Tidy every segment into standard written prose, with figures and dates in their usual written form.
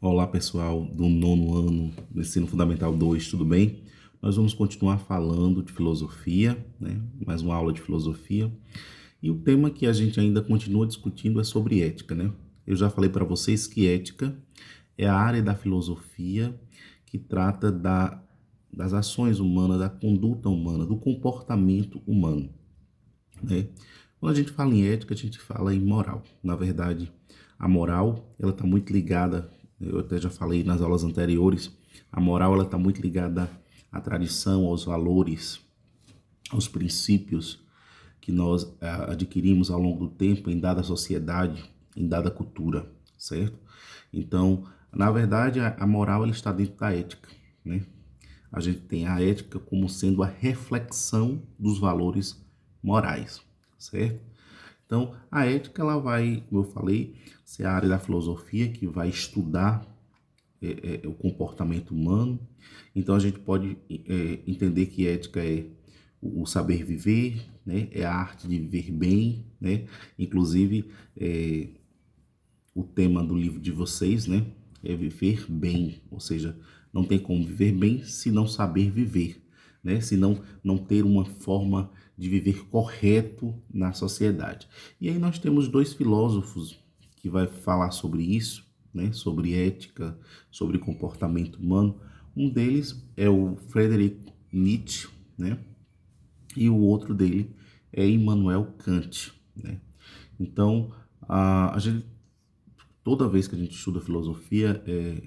Olá pessoal do nono ano do Ensino Fundamental 2, tudo bem? Nós vamos continuar falando de filosofia, né? Mais uma aula de filosofia. E o tema que a gente ainda continua discutindo é sobre ética, né? Eu já falei para vocês que ética é a área da filosofia que trata das ações humanas, da conduta humana, do comportamento humano, né? Quando a gente fala em ética, a gente fala em moral. Na verdade, a moral, ela está muito ligada, eu até já falei nas aulas anteriores, a moral ela está muito ligada à tradição, aos valores, aos princípios que nós adquirimos ao longo do tempo em dada sociedade, em dada cultura, certo? Então, na verdade, a moral ela está dentro da ética, né? A gente tem a ética como sendo a reflexão dos valores morais, certo? Então, a ética, ela vai, como eu falei, ser a área da filosofia que vai estudar o comportamento humano. Então, a gente pode entender que ética é o saber viver, né? É a arte de viver bem, né? Inclusive, o tema do livro de vocês, né? É viver bem, ou seja, não tem como viver bem se não saber viver, né? Se não ter uma forma de viver correto na sociedade. E aí nós temos dois filósofos que vai falar sobre isso, né? Sobre ética, sobre comportamento humano. Um deles é o Friedrich Nietzsche, né? E o outro dele é Immanuel Kant, né? Então, a gente toda vez que a gente estuda filosofia, é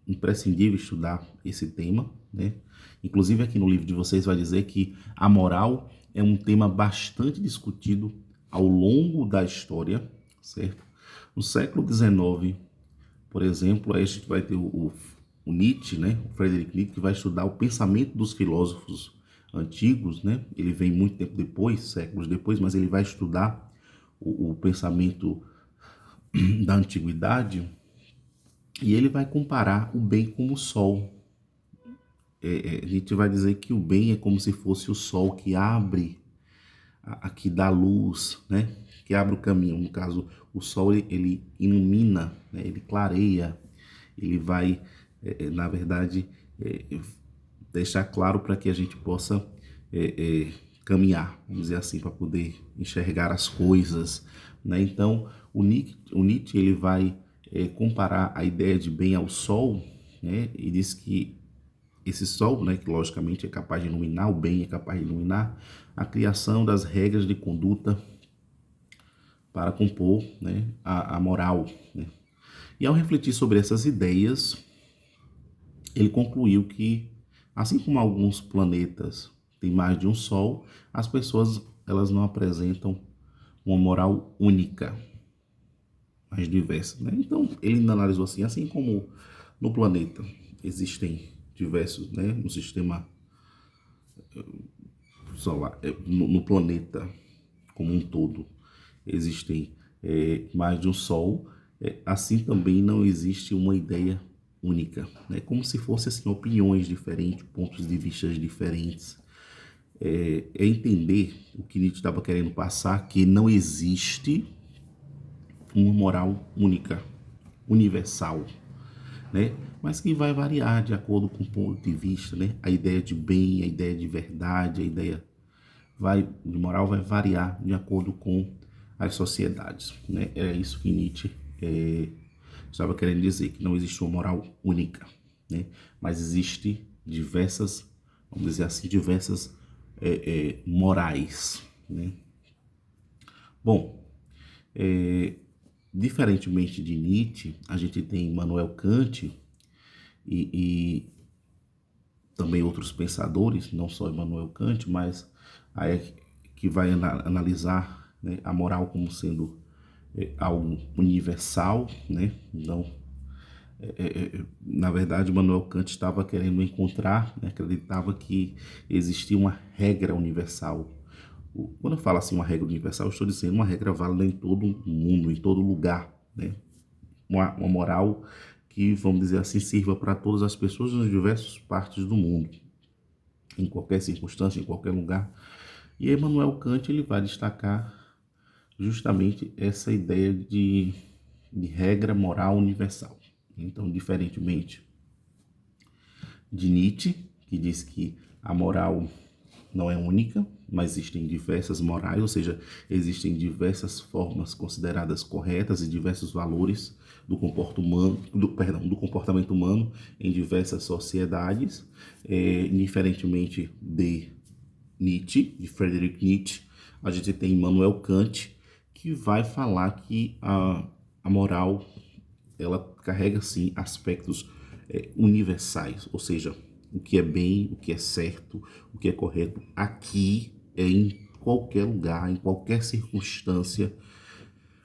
imprescindível estudar esse tema, né? Inclusive aqui no livro de vocês vai dizer que a moral é um tema bastante discutido ao longo da história, certo? No século XIX, por exemplo, aí a gente vai ter o Nietzsche, né? O Friedrich Nietzsche, que vai estudar o pensamento dos filósofos antigos, né? Ele vem muito tempo depois, séculos depois, mas ele vai estudar o pensamento da antiguidade. E ele vai comparar o bem como o sol. A gente vai dizer que o bem é como se fosse o sol que abre, que dá luz, né? Que abre o caminho. No caso, o sol ele ilumina, né? Ele clareia, ele vai, na verdade, deixar claro para que a gente possa caminhar, vamos dizer assim, para poder enxergar as coisas, né? Então, o Nietzsche ele vai comparar a ideia de bem ao sol, né? E diz que esse sol, né, que logicamente é capaz de iluminar, o bem é capaz de iluminar a criação das regras de conduta para compor, né, a moral, né? E ao refletir sobre essas ideias, ele concluiu que, assim como alguns planetas têm mais de um sol, as pessoas elas não apresentam uma moral única, mas diversa, né? Então ele analisou assim como no planeta existem diversos, né, no sistema solar, no planeta como um todo existem mais de um sol, assim também não existe uma ideia única, né? Como se fossem assim, opiniões diferentes, pontos de vista diferentes. É entender o que Nietzsche estava querendo passar, que não existe uma moral única, universal, né? Mas que vai variar de acordo com o ponto de vista, né? A ideia de bem, a ideia de verdade, a ideia de moral vai variar de acordo com as sociedades, né? É isso que Nietzsche estava querendo dizer, que não existe uma moral única, né? Mas existe diversas, vamos dizer assim, diversas morais, né? Bom, diferentemente de Nietzsche, a gente tem Immanuel Kant e também outros pensadores, não só Immanuel Kant, mas aí que vai analisar, né, a moral como sendo algo universal, né? Então, na verdade, Immanuel Kant estava querendo encontrar, né, acreditava que existia uma regra universal. Quando eu falo assim uma regra universal, eu estou dizendo uma regra válida em todo o mundo, em todo lugar, né? Uma moral que, vamos dizer assim, sirva para todas as pessoas nas diversas partes do mundo, em qualquer circunstância, em qualquer lugar. E Immanuel Kant ele vai destacar justamente essa ideia de regra moral universal, Então, diferentemente de Nietzsche, que diz que a moral não é única, mas existem diversas morais, ou seja, existem diversas formas consideradas corretas e diversos valores do comportamento humano em diversas sociedades. Diferentemente de Nietzsche, de Friedrich Nietzsche, a gente tem Immanuel Kant, que vai falar que a moral ela carrega sim aspectos universais, ou seja, o que é bem, o que é certo, o que é correto, aqui é em qualquer lugar, em qualquer circunstância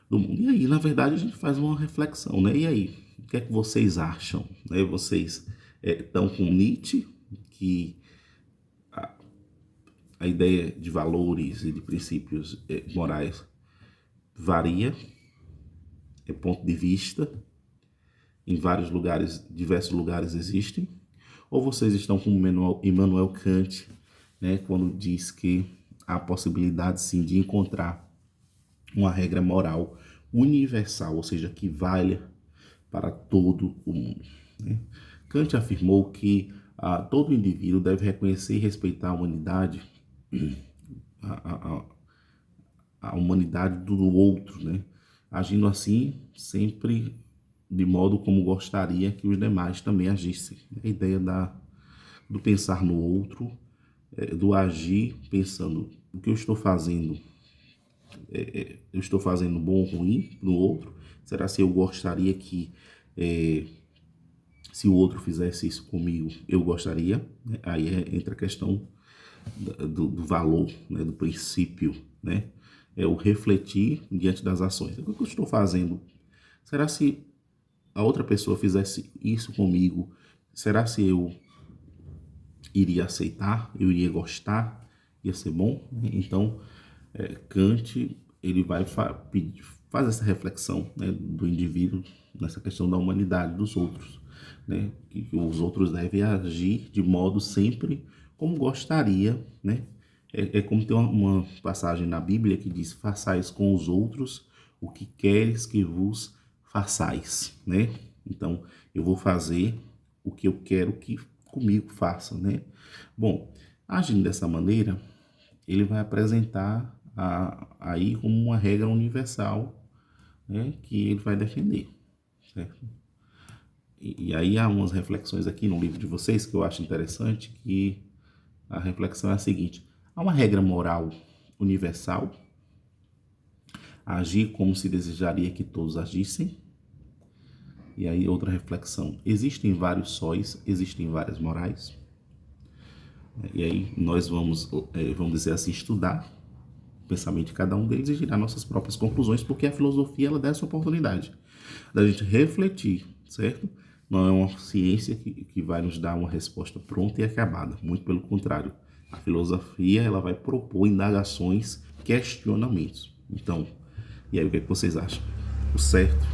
do mundo. E aí, na verdade, a gente faz uma reflexão, né? E aí, o que é que vocês acham? Né? Vocês estão com Nietzsche, que a ideia de valores e de princípios morais varia, é ponto de vista, em vários lugares, diversos lugares existem, ou vocês estão com Immanuel Kant, né, quando diz que há a possibilidade sim de encontrar uma regra moral universal, ou seja, que valha para todo o mundo. Né? Kant afirmou que todo indivíduo deve reconhecer e respeitar a humanidade, a, a, a humanidade do outro, né? Agindo assim sempre de modo como gostaria que os demais também agissem. A ideia do pensar no outro, do agir pensando o que eu estou fazendo, eu estou fazendo bom ou ruim no outro? Será se eu gostaria que se o outro fizesse isso comigo, eu gostaria? Aí entra a questão do valor, né, do princípio, né? É o refletir diante das ações. O que eu estou fazendo? Será se a outra pessoa fizesse isso comigo, será se eu iria aceitar, eu iria gostar, ia ser bom? Então, Kant, ele vai faz essa reflexão, né, do indivíduo nessa questão da humanidade dos outros, né, que os outros devem agir de modo sempre como gostaria, né? Como tem uma passagem na Bíblia que diz: façais com os outros o que queres que vos façais, né? Então, eu vou fazer o que eu quero que comigo faça, né? Bom, agindo dessa maneira, ele vai apresentar aí como uma regra universal, né, que ele vai defender, certo? E aí há umas reflexões aqui no livro de vocês que eu acho interessante, que a reflexão é a seguinte: há uma regra moral universal, agir como se desejaria que todos agissem. E aí outra reflexão: existem vários sóis, existem várias morais. E aí nós vamos dizer assim, estudar o pensamento de cada um deles e tirar nossas próprias conclusões, porque a filosofia ela dá essa oportunidade da gente refletir, certo? Não é uma ciência que vai nos dar uma resposta pronta e acabada, muito pelo contrário. A filosofia ela vai propor indagações, questionamentos. Então, e aí o que é que vocês acham? O certo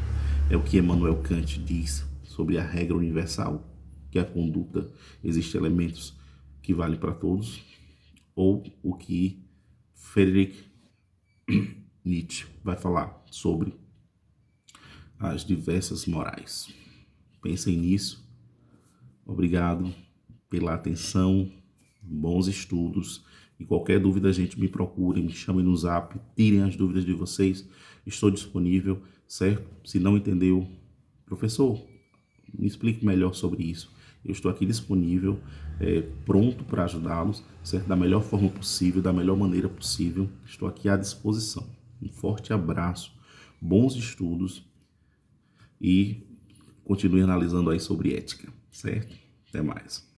é o que Immanuel Kant diz sobre a regra universal, que a conduta existe elementos que valem para todos, ou o que Friedrich Nietzsche vai falar sobre as diversas morais. Pensem nisso. Obrigado pela atenção, bons estudos. E qualquer dúvida, a gente me procure, me chame no Zap, tirem as dúvidas de vocês. Estou disponível, certo? Se não entendeu, professor, me explique melhor sobre isso. Eu estou aqui disponível, pronto para ajudá-los, certo? Da melhor forma possível, da melhor maneira possível. Estou aqui à disposição. Um forte abraço, bons estudos e continue analisando aí sobre ética, certo? Até mais.